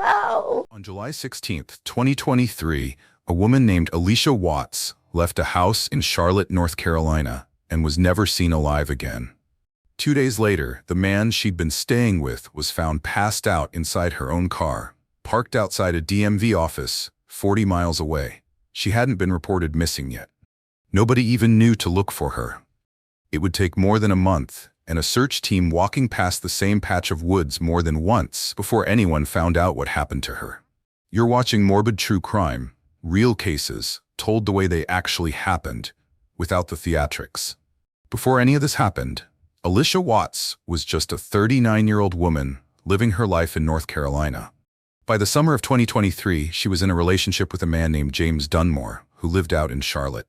Wow. On July 16th, 2023, a woman named Allisha Watts left a house in Charlotte, North Carolina, and was never seen alive again. 2 days later, the man she'd been staying with was found passed out inside her own car, parked outside a DMV office 40 miles away. She hadn't been reported missing yet. Nobody even knew to look for her. It would take more than a month, and a search team walking past the same patch of woods more than once before anyone found out what happened to her. You're watching morbid true crime, real cases, told the way they actually happened, without the theatrics. Before any of this happened, Allisha Watts was just a 39-year-old woman living her life in North Carolina. By the summer of 2023, she was in a relationship with a man named James Dunmore, who lived out in Charlotte.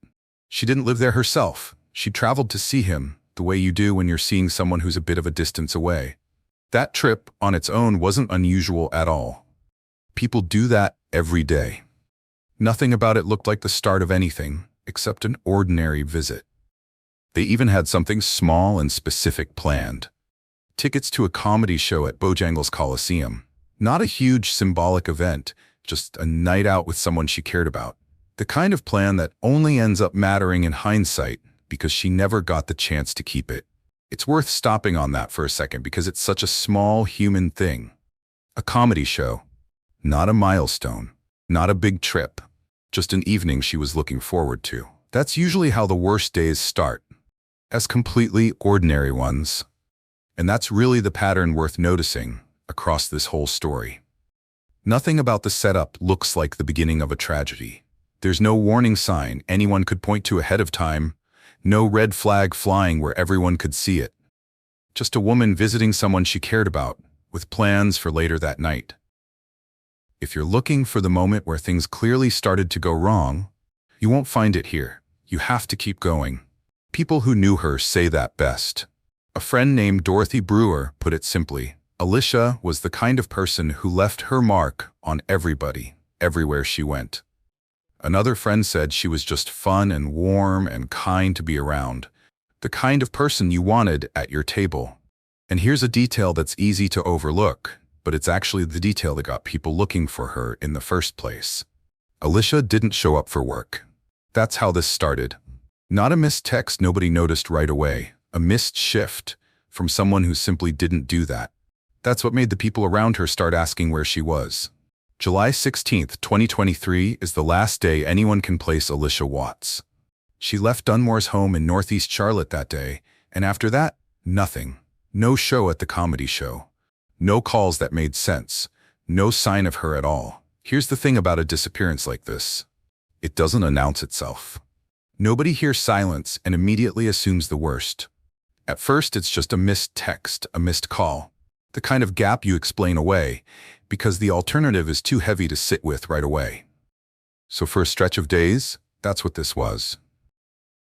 She didn't live there herself. She traveled to see him, the way you do when you're seeing someone who's a bit of a distance away. That trip, on its own, wasn't unusual at all. People do that every day. Nothing about it looked like the start of anything, except an ordinary visit. They even had something small and specific planned. Tickets to a comedy show at Bojangles Coliseum. Not a huge symbolic event, just a night out with someone she cared about. The kind of plan that only ends up mattering in hindsight because she never got the chance to keep it. It's worth stopping on that for a second because it's such a small human thing. A comedy show. Not a milestone. Not a big trip. Just an evening she was looking forward to. That's usually how the worst days start. As completely ordinary ones. And that's really the pattern worth noticing across this whole story. Nothing about the setup looks like the beginning of a tragedy. There's no warning sign anyone could point to ahead of time, no red flag flying where everyone could see it. Just a woman visiting someone she cared about, with plans for later that night. If you're looking for the moment where things clearly started to go wrong, you won't find it here. You have to keep going. People who knew her say that best. A friend named Dorothy Brewer put it simply. Alicia was the kind of person who left her mark on everybody, everywhere she went. Another friend said she was just fun and warm and kind to be around, the kind of person you wanted at your table. And here's a detail that's easy to overlook, but it's actually the detail that got people looking for her in the first place. Alicia didn't show up for work. That's how this started. Not a missed text nobody noticed right away, a missed shift from someone who simply didn't do that. That's what made the people around her start asking where she was. July 16th, 2023 is the last day anyone can place Allisha Watts. She left Dunmore's home in Northeast Charlotte that day, and after that, nothing. No show at the comedy show. No calls that made sense. No sign of her at all. Here's the thing about a disappearance like this. It doesn't announce itself. Nobody hears silence and immediately assumes the worst. At first, it's just a missed text, a missed call. The kind of gap you explain away, because the alternative is too heavy to sit with right away. So for a stretch of days, that's what this was.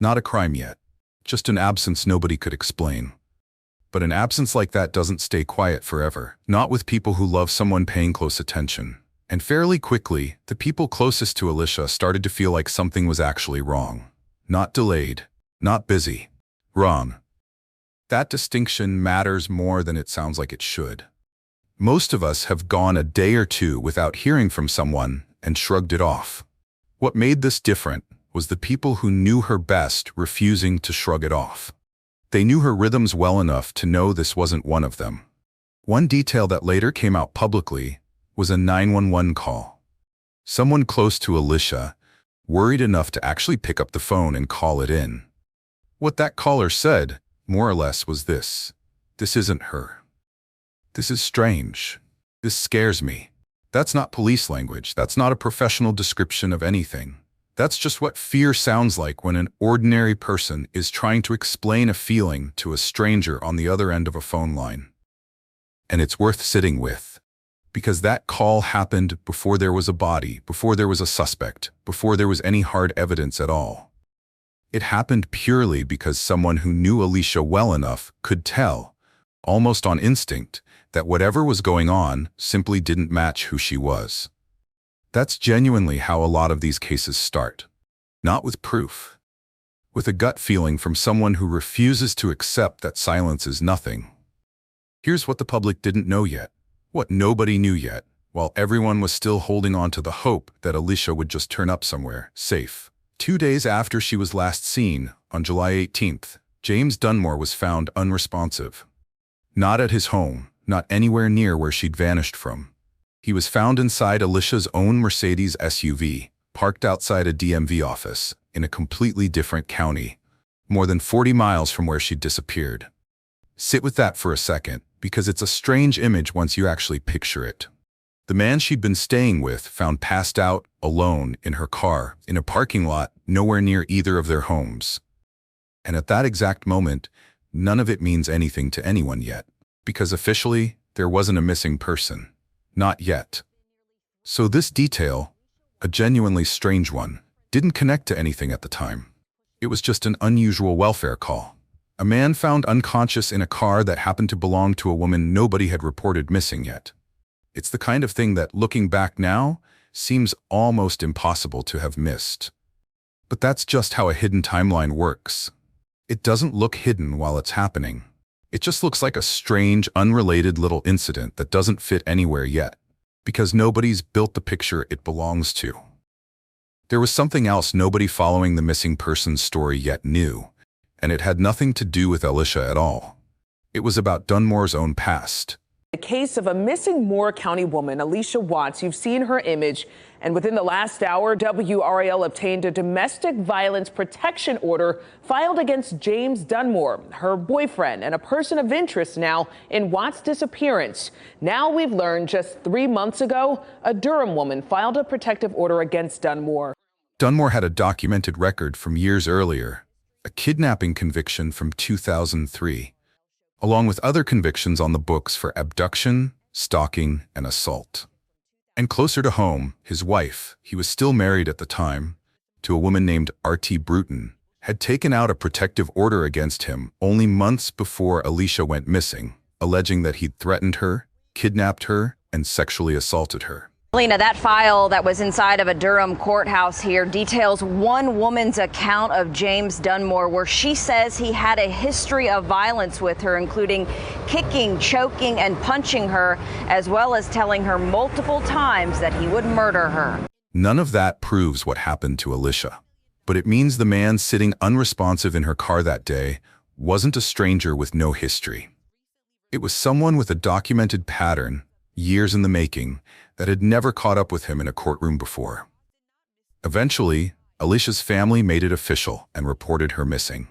Not a crime yet, just an absence nobody could explain. But an absence like that doesn't stay quiet forever, not with people who love someone paying close attention. And fairly quickly, the people closest to Alicia started to feel like something was actually wrong. Not delayed, not busy, wrong. That distinction matters more than it sounds like it should. Most of us have gone a day or two without hearing from someone and shrugged it off. What made this different was the people who knew her best refusing to shrug it off. They knew her rhythms well enough to know this wasn't one of them. One detail that later came out publicly was a 911 call. Someone close to Alicia, worried enough to actually pick up the phone and call it in. What that caller said, more or less, was this: "This isn't her. This is strange. This scares me." That's not police language. That's not a professional description of anything. That's just what fear sounds like when an ordinary person is trying to explain a feeling to a stranger on the other end of a phone line. And it's worth sitting with, because that call happened before there was a body, before there was a suspect, before there was any hard evidence at all. It happened purely because someone who knew Alicia well enough could tell, almost on instinct, that whatever was going on simply didn't match who she was. That's genuinely how a lot of these cases start. Not with proof. With a gut feeling from someone who refuses to accept that silence is nothing. Here's what the public didn't know yet. What nobody knew yet. while everyone was still holding on to the hope that Alicia would just turn up somewhere safe. 2 days after she was last seen, on July 18th, James Dunmore was found unresponsive. Not at his home, not anywhere near where she'd vanished from. He was found inside Alicia's own Mercedes SUV, parked outside a DMV office, in a completely different county, more than 40 miles from where she'd disappeared. Sit with that for a second, because it's a strange image once you actually picture it. The man she'd been staying with found passed out, alone, in her car, in a parking lot, nowhere near either of their homes. And at that exact moment, none of it means anything to anyone yet, because officially, there wasn't a missing person. Not yet. So this detail, a genuinely strange one, didn't connect to anything at the time. It was just an unusual welfare call. A man found unconscious in a car that happened to belong to a woman nobody had reported missing yet. It's the kind of thing that, looking back now, seems almost impossible to have missed. But that's just how a hidden timeline works. It doesn't look hidden while it's happening. It just looks like a strange, unrelated little incident that doesn't fit anywhere yet, because nobody's built the picture it belongs to. There was something else nobody following the missing person's story yet knew, and it had nothing to do with Alicia at all. It was about Dunmore's own past. The case of a missing Moore County woman, Allisha Watts. You've seen her image, and within the last hour, WRAL obtained a domestic violence protection order filed against James Dunmore, her boyfriend, and a person of interest now in Watts' disappearance. Now we've learned just 3 months ago, a Durham woman filed a protective order against Dunmore. Dunmore had a documented record from years earlier, a kidnapping conviction from 2003. Along with other convictions on the books for abduction, stalking, and assault. And closer to home, his wife, he was still married at the time, to a woman named R.T. Bruton, had taken out a protective order against him only months before Alicia went missing, alleging that he'd threatened her, kidnapped her, and sexually assaulted her. Lena, that file that was inside of a Durham courthouse here details one woman's account of James Dunmore, where she says he had a history of violence with her, including kicking, choking, and punching her, as well as telling her multiple times that he would murder her. None of that proves what happened to Alicia, but it means the man sitting unresponsive in her car that day wasn't a stranger with no history. It was someone with a documented pattern, years in the making, that had never caught up with him in a courtroom before. Eventually, Alicia's family made it official and reported her missing.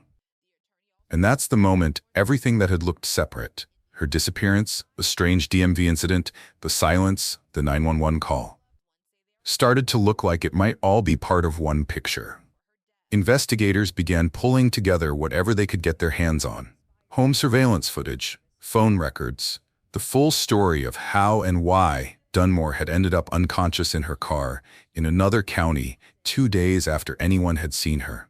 And that's the moment everything that had looked separate, her disappearance, the strange DMV incident, the silence, the 911 call, started to look like it might all be part of one picture. Investigators began pulling together whatever they could get their hands on: home surveillance footage, phone records, the full story of how and why Dunmore had ended up unconscious in her car in another county 2 days after anyone had seen her.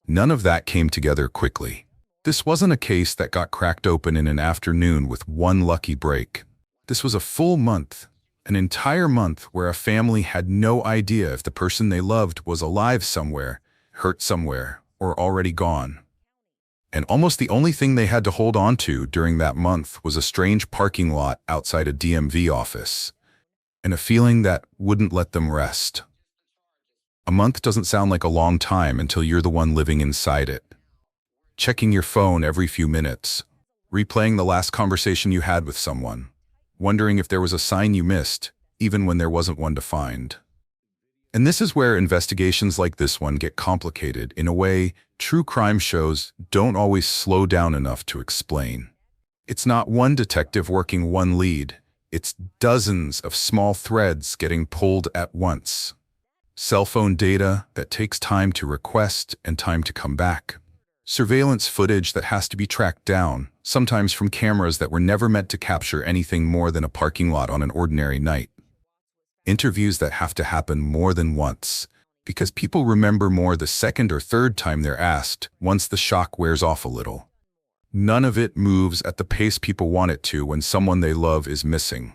None of that came together quickly. This wasn't a case that got cracked open in an afternoon with one lucky break. This was a full month, an entire month where a family had no idea if the person they loved was alive somewhere, hurt somewhere, or already gone. And almost the only thing they had to hold on to during that month was a strange parking lot outside a DMV office, and a feeling that wouldn't let them rest. A month doesn't sound like a long time until you're the one living inside it. Checking your phone every few minutes, replaying the last conversation you had with someone, wondering if there was a sign you missed, even when there wasn't one to find. And this is where investigations like this one get complicated in a way true crime shows don't always slow down enough to explain. It's not one detective working one lead. It's dozens of small threads getting pulled at once. Cell phone data that takes time to request and time to come back. Surveillance footage that has to be tracked down, sometimes from cameras that were never meant to capture anything more than a parking lot on an ordinary night. Interviews that have to happen more than once, because people remember more the second or third time they're asked, once the shock wears off a little. None of it moves at the pace people want it to when someone they love is missing.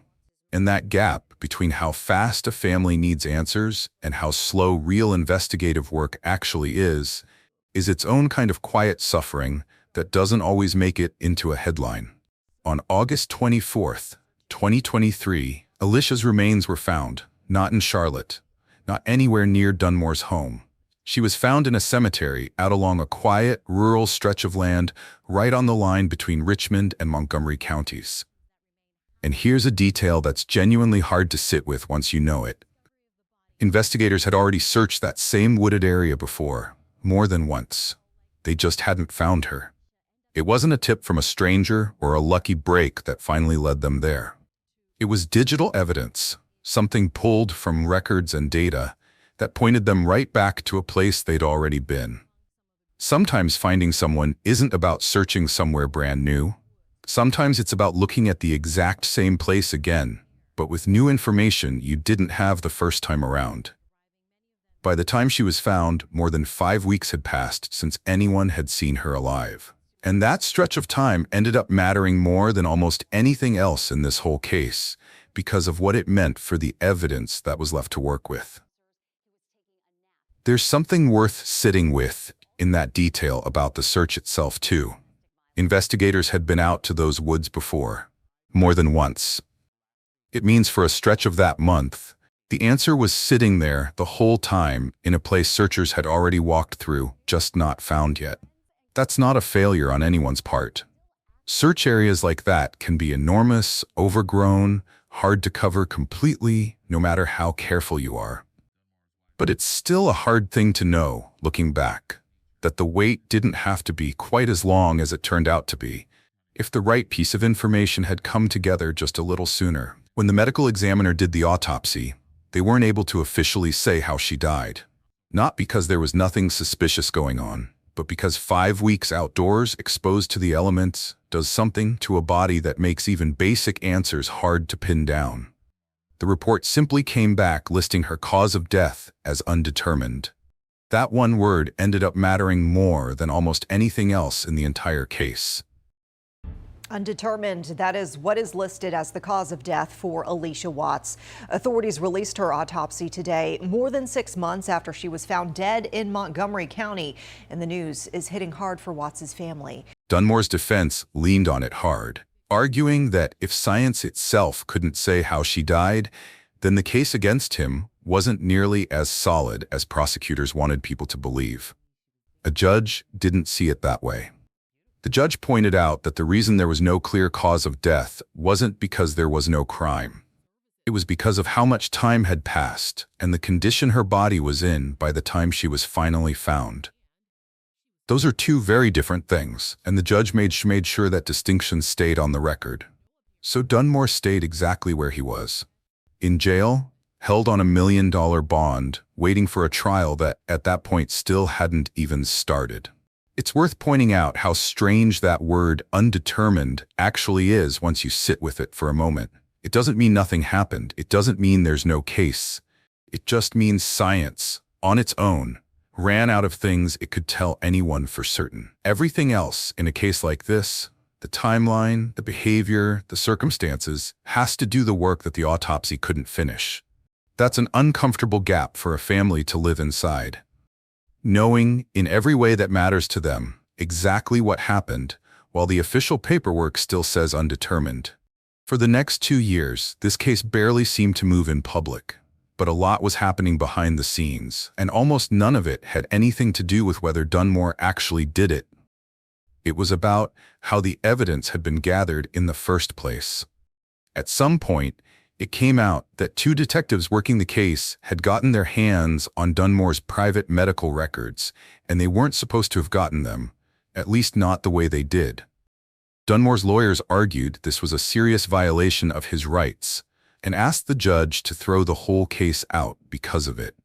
And that gap between how fast a family needs answers and how slow real investigative work actually is its own kind of quiet suffering that doesn't always make it into a headline. On August 24th, 2023, Alicia's remains were found, not in Charlotte, not anywhere near Dunmore's home. She was found in a cemetery out along a quiet, rural stretch of land right on the line between Richmond and Montgomery counties. And here's a detail that's genuinely hard to sit with once you know it. Investigators had already searched that same wooded area before, more than once. They just hadn't found her. It wasn't a tip from a stranger or a lucky break that finally led them there. It was digital evidence, something pulled from records and data that pointed them right back to a place they'd already been. Sometimes finding someone isn't about searching somewhere brand new. Sometimes it's about looking at the exact same place again, but with new information you didn't have the first time around. By the time she was found, more than 5 weeks had passed since anyone had seen her alive. And that stretch of time ended up mattering more than almost anything else in this whole case, because of what it meant for the evidence that was left to work with. There's something worth sitting with in that detail about the search itself, too. Investigators had been out to those woods before, more than once. It means for a stretch of that month, the answer was sitting there the whole time in a place searchers had already walked through, just not found yet. That's not a failure on anyone's part. Search areas like that can be enormous, overgrown, hard to cover completely, no matter how careful you are. But it's still a hard thing to know, looking back, that the wait didn't have to be quite as long as it turned out to be, if the right piece of information had come together just a little sooner. When the medical examiner did the autopsy, they weren't able to officially say how she died. Not because there was nothing suspicious going on, but because 5 weeks outdoors exposed to the elements does something to a body that makes even basic answers hard to pin down. The report simply came back listing her cause of death as undetermined. That one word ended up mattering more than almost anything else in the entire case. Undetermined, that is what is listed as the cause of death for Allisha Watts. Authorities released her autopsy today, more than 6 months after she was found dead in Montgomery County. And the news is hitting hard for Watts' family. Dunmore's defense leaned on it hard, arguing that if science itself couldn't say how she died, then the case against him wasn't nearly as solid as prosecutors wanted people to believe. A judge didn't see it that way. The judge pointed out that the reason there was no clear cause of death wasn't because there was no crime. It was because of how much time had passed and the condition her body was in by the time she was finally found. Those are two very different things, and the judge made sure that distinction stayed on the record. So Dunmore stayed exactly where he was. In jail, held on $1 million bond, waiting for a trial that, at that point, still hadn't even started. It's worth pointing out how strange that word undetermined actually is once you sit with it for a moment. It doesn't mean nothing happened. It doesn't mean there's no case. It just means science, on its own, ran out of things it could tell anyone for certain. Everything else in a case like this, the timeline, the behavior, the circumstances, has to do the work that the autopsy couldn't finish. That's an uncomfortable gap for a family to live inside. Knowing, in every way that matters to them, exactly what happened, while the official paperwork still says undetermined. For the next 2 years, this case barely seemed to move in public, but a lot was happening behind the scenes, and almost none of it had anything to do with whether Dunmore actually did it. It was about how the evidence had been gathered in the first place. At some point, it came out that 2 detectives working the case had gotten their hands on Dunmore's private medical records, and they weren't supposed to have gotten them, at least not the way they did. Dunmore's lawyers argued this was a serious violation of his rights, and asked the judge to throw the whole case out because of it.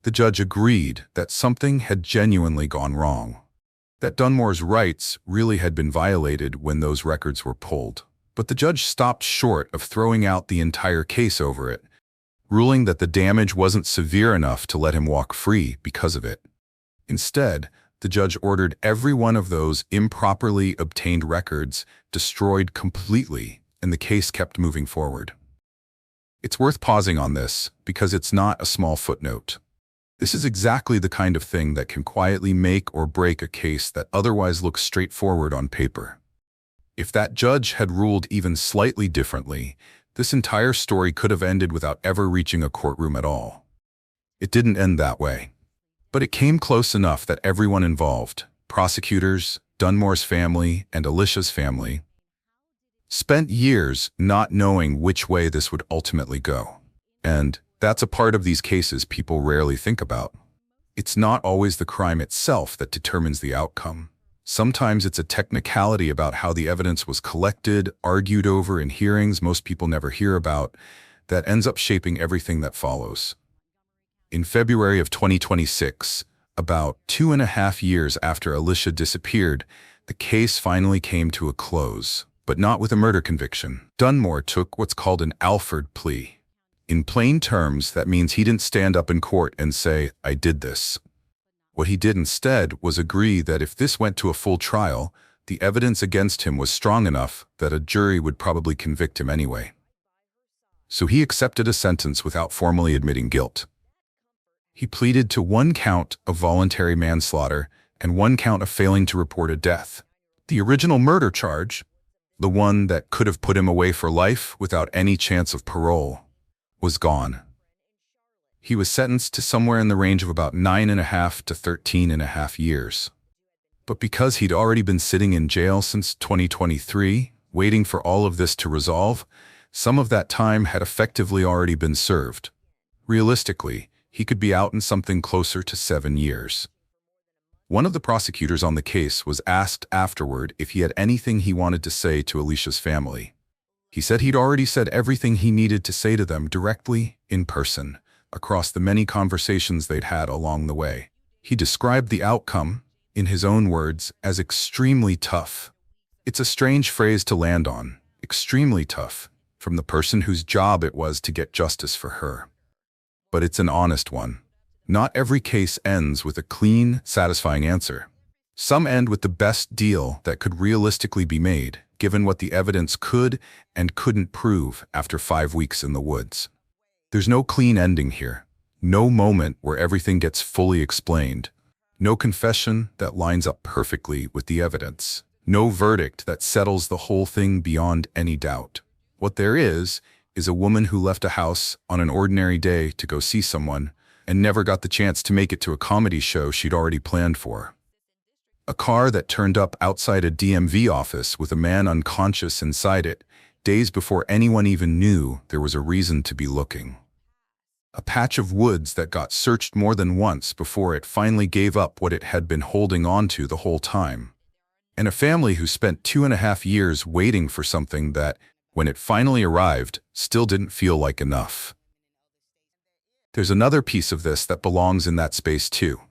The judge agreed that something had genuinely gone wrong, that Dunmore's rights really had been violated when those records were pulled. But the judge stopped short of throwing out the entire case over it, ruling that the damage wasn't severe enough to let him walk free because of it. Instead, the judge ordered every one of those improperly obtained records destroyed completely, and the case kept moving forward. It's worth pausing on this because it's not a small footnote. This is exactly the kind of thing that can quietly make or break a case that otherwise looks straightforward on paper. If that judge had ruled even slightly differently, This entire story could have ended without ever reaching a courtroom at all. It didn't end that way. But it came close enough that everyone involved, prosecutors, Dunmore's family, and Alicia's family, spent years not knowing which way this would ultimately go. And that's a part of these cases people rarely think about. It's not always the crime itself that determines the outcome. Sometimes it's a technicality about how the evidence was collected, argued over in hearings most people never hear about, that ends up shaping everything that follows. In February of 2026, about 2.5 years after Alicia disappeared, the case finally came to a close, but not with a murder conviction. Dunmore took what's called an Alford plea. In plain terms, that means he didn't stand up in court and say, "I did this." What he did instead was agree that if this went to a full trial, the evidence against him was strong enough that a jury would probably convict him anyway. So he accepted a sentence without formally admitting guilt. He pleaded to 1 count of voluntary manslaughter and 1 count of failing to report a death. The original murder charge, the one that could have put him away for life without any chance of parole, was gone. He was sentenced to somewhere in the range of about 9.5 to 13.5 years. But because he'd already been sitting in jail since 2023, waiting for all of this to resolve, some of that time had effectively already been served. Realistically, he could be out in something closer to 7 years. One of the prosecutors on the case was asked afterward if he had anything he wanted to say to Alicia's family. He said he'd already said everything he needed to say to them directly, in person, across the many conversations they'd had along the way. He described the outcome, in his own words, as extremely tough. It's a strange phrase to land on, extremely tough, from the person whose job it was to get justice for her. But it's an honest one. Not every case ends with a clean, satisfying answer. Some end with the best deal that could realistically be made, given what the evidence could and couldn't prove after 5 weeks in the woods. There's no clean ending here. No moment where everything gets fully explained. No confession that lines up perfectly with the evidence. No verdict that settles the whole thing beyond any doubt. What there is a woman who left a house on an ordinary day to go see someone and never got the chance to make it to a comedy show she'd already planned for. A car that turned up outside a DMV office with a man unconscious inside it, days before anyone even knew there was a reason to be looking. A patch of woods that got searched more than once before it finally gave up what it had been holding on to the whole time. And a family who spent 2.5 years waiting for something that, when it finally arrived, still didn't feel like enough. There's another piece of this that belongs in that space too.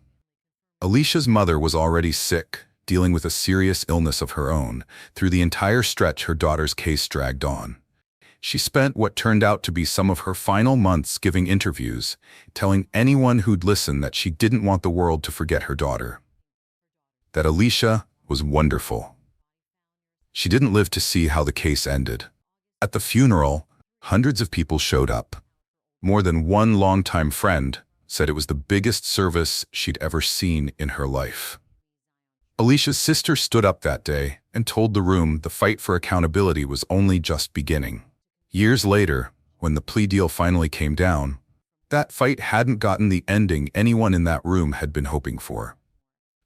Alicia's mother was already sick, dealing with a serious illness of her own, through the entire stretch her daughter's case dragged on. She spent what turned out to be some of her final months giving interviews, telling anyone who'd listen that she didn't want the world to forget her daughter. That Alicia was wonderful. She didn't live to see how the case ended. At the funeral, hundreds of people showed up. More than one longtime friend said it was the biggest service she'd ever seen in her life. Alicia's sister stood up that day and told the room the fight for accountability was only just beginning. Years later, when the plea deal finally came down, that fight hadn't gotten the ending anyone in that room had been hoping for.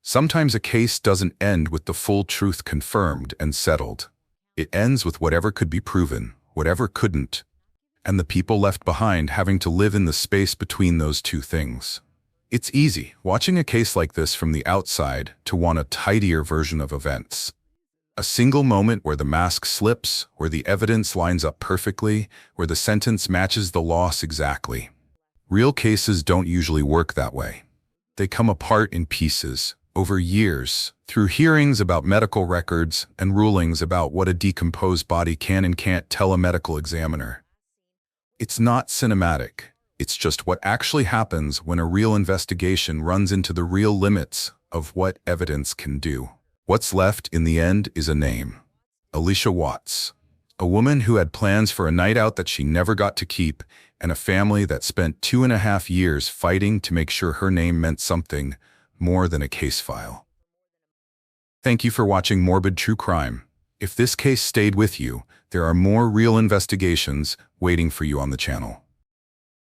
Sometimes a case doesn't end with the full truth confirmed and settled. It ends with whatever could be proven, whatever couldn't, and the people left behind having to live in the space between those two things. It's easy, watching a case like this from the outside, to want a tidier version of events. A single moment where the mask slips, where the evidence lines up perfectly, where the sentence matches the loss exactly. Real cases don't usually work that way. They come apart in pieces, over years, through hearings about medical records and rulings about what a decomposed body can and can't tell a medical examiner. It's not cinematic. It's just what actually happens when a real investigation runs into the real limits of what evidence can do. What's left in the end is a name. Allisha Watts. A woman who had plans for a night out that she never got to keep, and a family that spent 2.5 years fighting to make sure her name meant something more than a case file. Thank you for watching Morbid True Crime. If this case stayed with you, there are more real investigations waiting for you on the channel.